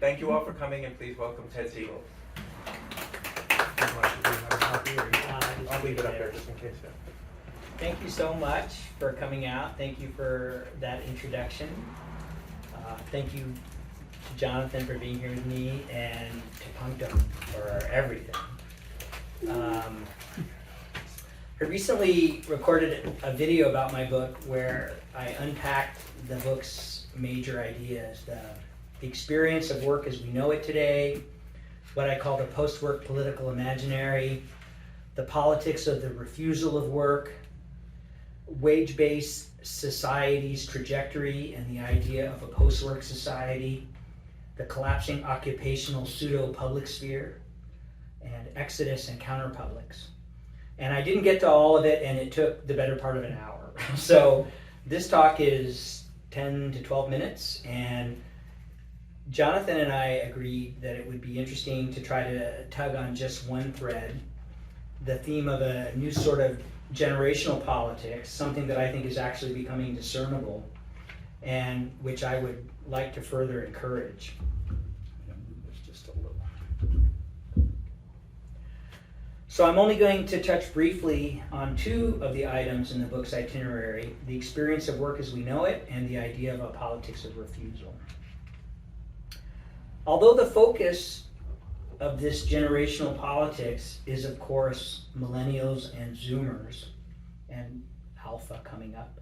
Thank you all for coming, and please welcome Ted Siegel. I'll leave it up there just in case. Yeah. Thank you so much for coming out. Thank you for that introduction. Thank you to Jonathan for being here with me, and to Punctum for everything. I recently recorded a video about my book where I unpacked the book's major ideas. The experience of work as we know it today, what I call the post-work political imaginary, the politics of the refusal of work, wage-based society's trajectory and the idea of a post-work society, the collapsing occupational pseudo-public sphere, and exodus and counterpublics. And I didn't get to all of it, and it took the better part of an hour. So this talk is 10 to 12 minutes, and Jonathan and I agreed that it would be interesting to try to tug on just one thread, the theme of a new sort of generational politics, something that I think is actually becoming discernible, and which I would like to further encourage. Just a little. So I'm only going to touch briefly on two of the items in the book's itinerary, the experience of work as we know it and the idea of a politics of refusal. Although the focus of this generational politics is, of course, millennials and Zoomers, and Alpha coming up,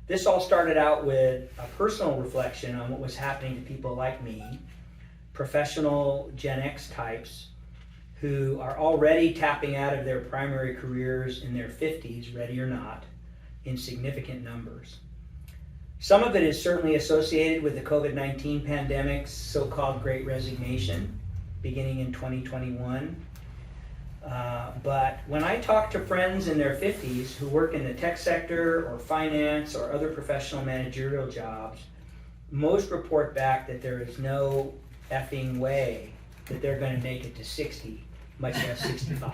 this all started out with a personal reflection on what was happening to people like me, professional Gen X types, who are already tapping out of their primary careers in their 50s, ready or not, in significant numbers. Some of it is certainly associated with the COVID-19 pandemic's so-called Great Resignation, beginning in 2021. But when I talk to friends in their 50s who work in the tech sector or finance or other professional managerial jobs, most report back that there is no effing way that they're going to make it to 60, much less 65,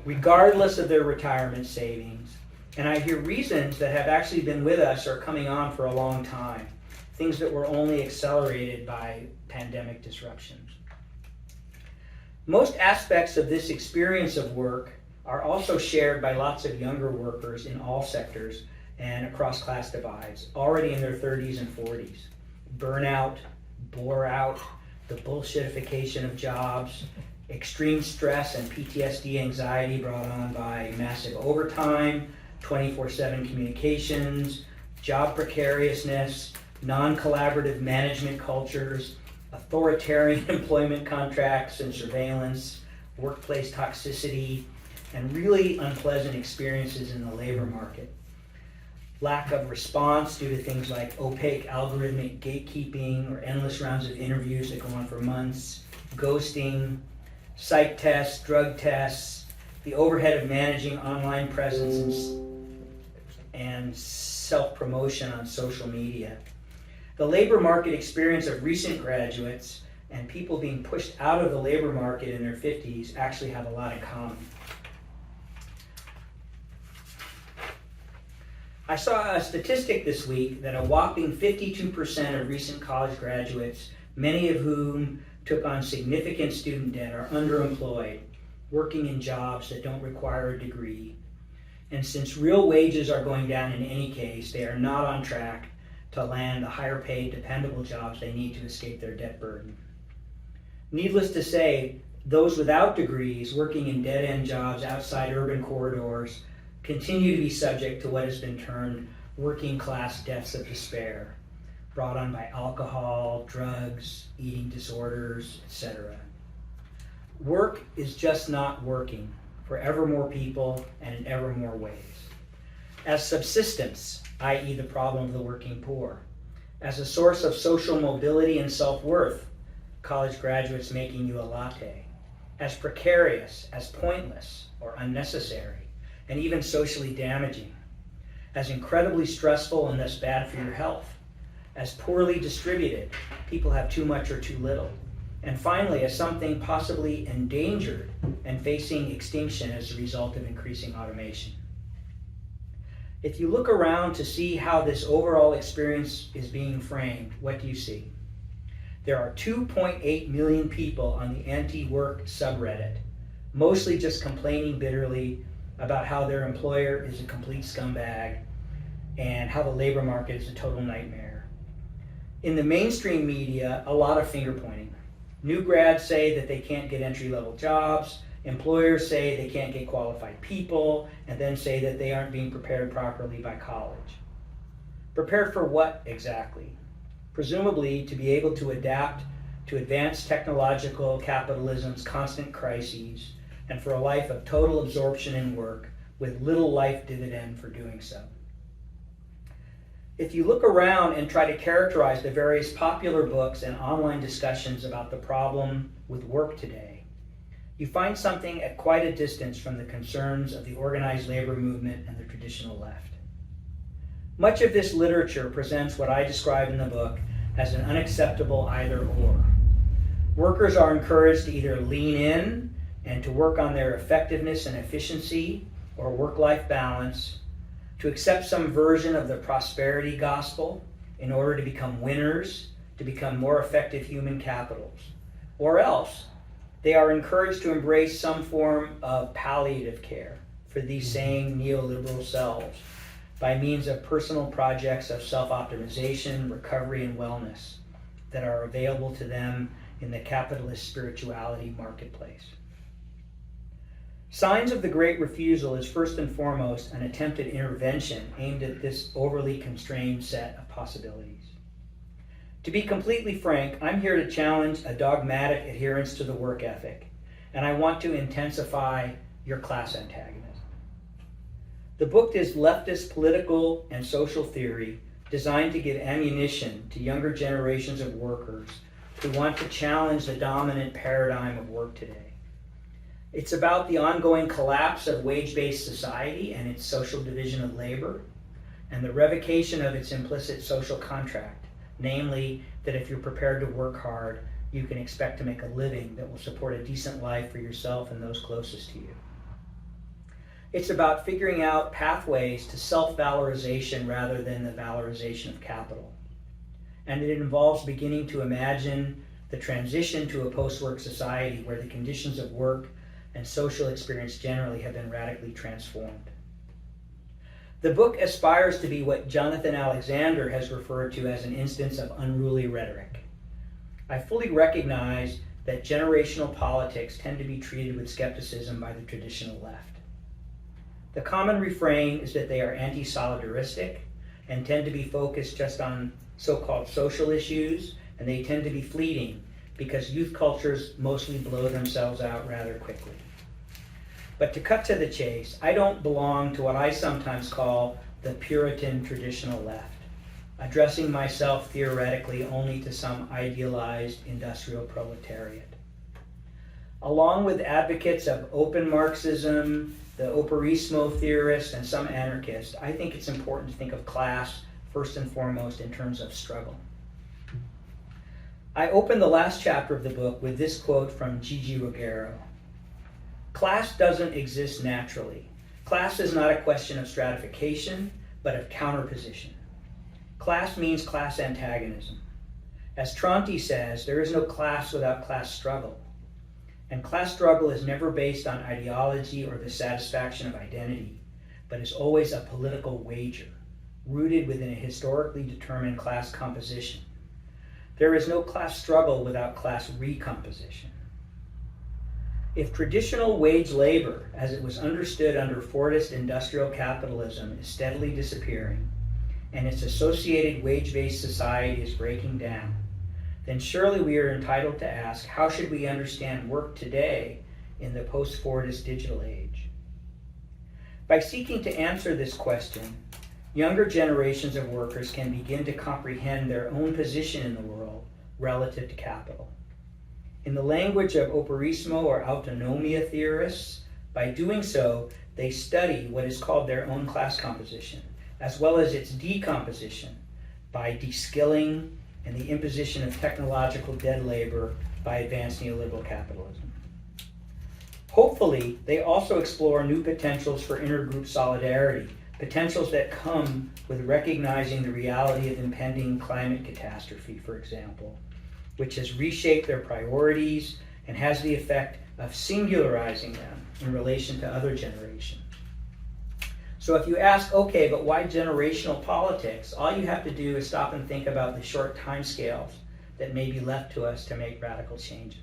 regardless of their retirement savings. And I hear reasons that have actually been with us or coming on for a long time, things that were only accelerated by pandemic disruptions. Most aspects of this experience of work are also shared by lots of younger workers in all sectors and across class divides, already in their 30s and 40s. Burnout, bore out, the bullshitification of jobs, extreme stress and PTSD anxiety brought on by massive overtime, 24/7 communications, job precariousness, non-collaborative management cultures, authoritarian employment contracts and surveillance, workplace toxicity, and really unpleasant experiences in the labor market. Lack of response due to things like opaque algorithmic gatekeeping or endless rounds of interviews that go on for months, ghosting, psych tests, drug tests, the overhead of managing online presence and self-promotion on social media. The labor market experience of recent graduates and people being pushed out of the labor market in their 50s actually have a lot in common. I saw a statistic this week that a whopping 52% of recent college graduates, many of whom took on significant student debt, are underemployed, working in jobs that don't require a degree. And since real wages are going down in any case, they are not on track to land the higher paid, dependable jobs they need to escape their debt burden. Needless to say, those without degrees working in dead-end jobs outside urban corridors continue to be subject to what has been termed working class deaths of despair, brought on by alcohol, drugs, eating disorders, etc. Work is just not working for ever more people and in ever more ways. As subsistence, i.e. the problem of the working poor. As a source of social mobility and self-worth, college graduates making you a latte. As precarious, as pointless or unnecessary, and even socially damaging. As incredibly stressful and thus bad for your health. As poorly distributed, people have too much or too little. And finally, as something possibly endangered and facing extinction as a result of increasing automation. If you look around to see how this overall experience is being framed, what do you see? there are 2.8 million people on the anti-work subreddit, mostly just complaining bitterly about how their employer is a complete scumbag and how the labor market is a total nightmare. In the mainstream media, a lot of finger pointing. New grads say that they can't get entry-level jobs, employers say they can't get qualified people, and then say that they aren't being prepared properly by college. Prepared for what exactly? Presumably to be able to adapt to advanced technological capitalism's constant crises, and for a life of total absorption in work with little life dividend for doing so. If you look around and try to characterize the various popular books and online discussions about the problem with work today, you find something at quite a distance from the concerns of the organized labor movement and the traditional left. Much of this literature presents what I describe in the book as an unacceptable either-or. Workers are encouraged to either lean in and to work on their effectiveness and efficiency or work-life balance, to accept some version of the prosperity gospel in order to become winners, to become more effective human capitals. Or else, they are encouraged to embrace some form of palliative care for these same neoliberal selves by means of personal projects of self-optimization, recovery, and wellness that are available to them in the capitalist spirituality marketplace. Signs of the Great Refusal is first and foremost an attempted intervention aimed at this overly constrained set of possibilities. To be completely frank, I'm here to challenge a dogmatic adherence to the work ethic, and I want to intensify your class antagonism. The book is leftist political and social theory designed to give ammunition to younger generations of workers who want to challenge the dominant paradigm of work today. It's about the ongoing collapse of wage-based society and its social division of labor, and the revocation of its implicit social contract, namely that if you're prepared to work hard, you can expect to make a living that will support a decent life for yourself and those closest to you. It's about figuring out pathways to self-valorization rather than the valorization of capital. And it involves beginning to imagine the transition to a post-work society where the conditions of work and social experience generally have been radically transformed. The book aspires to be what Jonathan Alexander has referred to as an instance of unruly rhetoric. I fully recognize that generational politics tend to be treated with skepticism by the traditional left. The common refrain is that they are anti-solidaristic and tend to be focused just on so-called social issues, and they tend to be fleeting because youth cultures mostly blow themselves out rather quickly. But to cut to the chase, I don't belong to what I sometimes call the Puritan traditional left, addressing myself theoretically only to some idealized industrial proletariat. Along with advocates of open Marxism, the operaismo theorists, and some anarchists, I think it's important to think of class first and foremost in terms of struggle. I opened the last chapter of the book with this quote from Gigi Ruggiero. Class doesn't exist naturally. Class is not a question of stratification, but of counterposition. Class means class antagonism. As Tronti says, there is no class without class struggle. And class struggle is never based on ideology or the satisfaction of identity, but is always a political wager, rooted within a historically determined class composition. There is no class struggle without class recomposition. If traditional wage labor, as it was understood under Fordist industrial capitalism, is steadily disappearing, and its associated wage-based society is breaking down, then surely we are entitled to ask, how should we understand work today in the post-Fordist digital age? By seeking to answer this question, younger generations of workers can begin to comprehend their own position in the world relative to capital. In the language of operaismo or autonomia theorists, by doing so, they study what is called their own class composition, as well as its decomposition by de-skilling and the imposition of technological dead labor by advanced neoliberal capitalism. Hopefully, they also explore new potentials for intergroup solidarity, potentials that come with recognizing the reality of impending climate catastrophe, for example, which has reshaped their priorities and has the effect of singularizing them in relation to other generations. So if you ask, okay, but why generational politics? All you have to do is stop and think about the short timescales that may be left to us to make radical changes.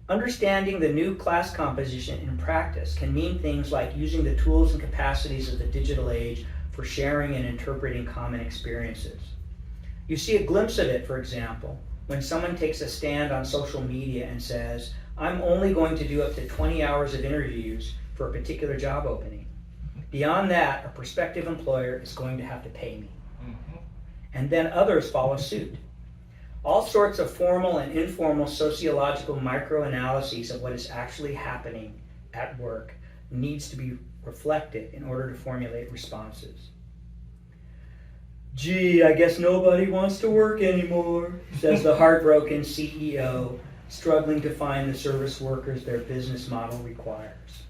Understanding the new class composition in practice can mean things like using the tools and capacities of the digital age for sharing and interpreting common experiences. You see a glimpse of it, for example, when someone takes a stand on social media and says, I'm only going to do up to 20 hours of interviews for a particular job opening. Beyond that, a prospective employer is going to have to pay me. And then others follow suit. All sorts of formal and informal sociological microanalyses of what is actually happening at work needs to be reflected in order to formulate responses. Gee, I guess nobody wants to work anymore, says the heartbroken CEO, struggling to find the service workers their business model requires.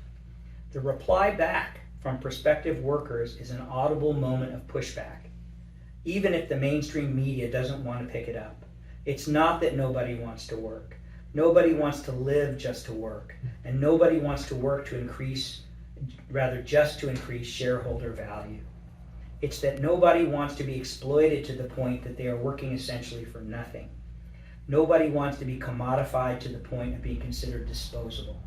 The reply back from prospective workers is an audible moment of pushback, even if the mainstream media doesn't want to pick it up. It's not that nobody wants to work. Nobody wants to live just to work, and nobody wants to work to just to increase shareholder value. It's that nobody wants to be exploited to the point that they are working essentially for nothing. Nobody wants to be commodified to the point of being considered disposable.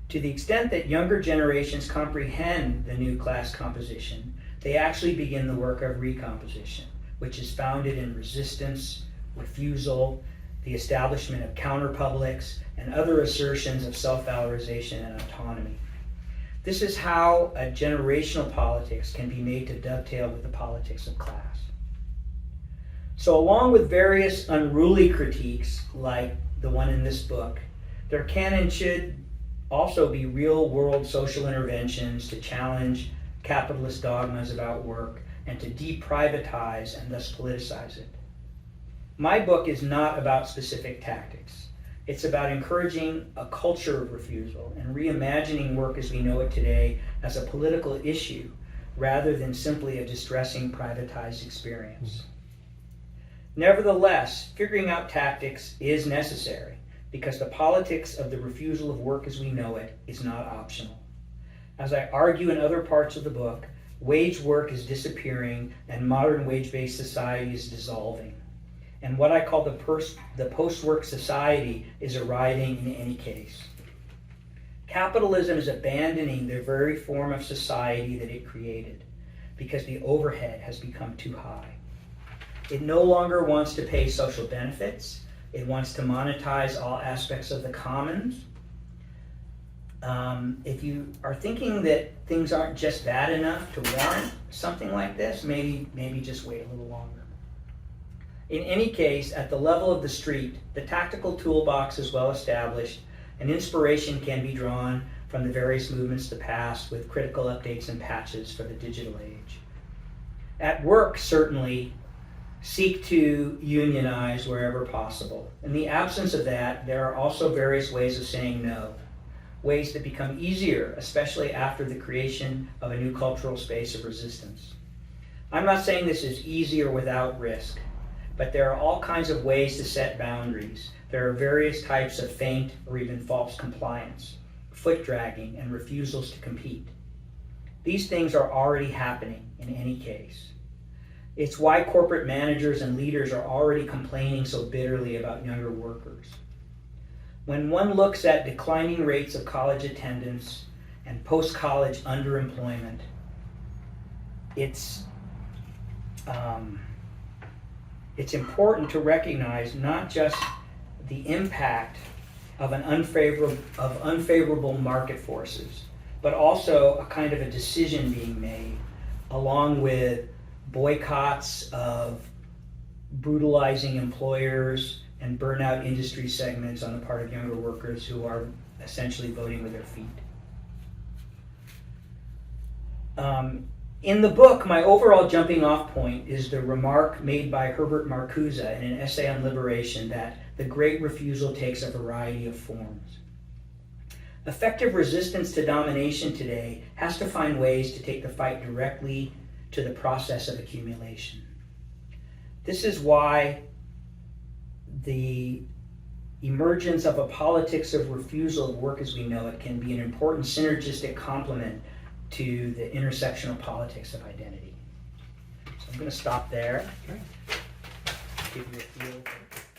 To the extent that younger generations comprehend the new class composition, they actually begin the work of recomposition, which is founded in resistance, refusal, the establishment of counterpublics, and other assertions of self-valorization and autonomy. This is how a generational politics can be made to dovetail with the politics of class. So along with various unruly critiques, like the one in this book, there can and should also be real-world social interventions to challenge capitalist dogmas about work and to deprivatize and thus politicize it. My book is not about specific tactics. It's about encouraging a culture of refusal and reimagining work as we know it today as a political issue rather than simply a distressing privatized experience. Nevertheless, figuring out tactics is necessary because the politics of the refusal of work as we know it is not optional. As I argue in other parts of the book, wage work is disappearing and modern wage-based society is dissolving. And what I call the post-work society is arriving in any case. Capitalism is abandoning the very form of society that it created because the overhead has become too high. It no longer wants to pay social benefits. It wants to monetize all aspects of the commons. If you are thinking that things aren't just bad enough to warrant something like this, maybe just wait a little longer. In any case, at the level of the street, the tactical toolbox is well established, and inspiration can be drawn from the various movements of the past with critical updates and patches for the digital age. At work, certainly, seek to unionize wherever possible. In the absence of that, there are also various ways of saying no, ways that become easier, especially after the creation of a new cultural space of resistance. I'm not saying this is easy or without risk, but there are all kinds of ways to set boundaries. There are various types of feint or even false compliance, foot dragging, and refusals to compete. These things are already happening in any case. It's why corporate managers and leaders are already complaining so bitterly about younger workers. When one looks at declining rates of college attendance and post-college underemployment, it's important to recognize not just the impact of unfavorable market forces, but also a kind of a decision being made, along with boycotts of brutalizing employers and burnout industry segments on the part of younger workers who are essentially voting with their feet. In the book, my overall jumping off point is the remark made by Herbert Marcuse in an essay on liberation that the great refusal takes a variety of forms. Effective resistance to domination today has to find ways to take the fight directly to the process of accumulation. This is why the emergence of a politics of refusal of work as we know it can be an important synergistic complement to the intersectional politics of identity. So I'm going to stop there. Okay. Give you a feel for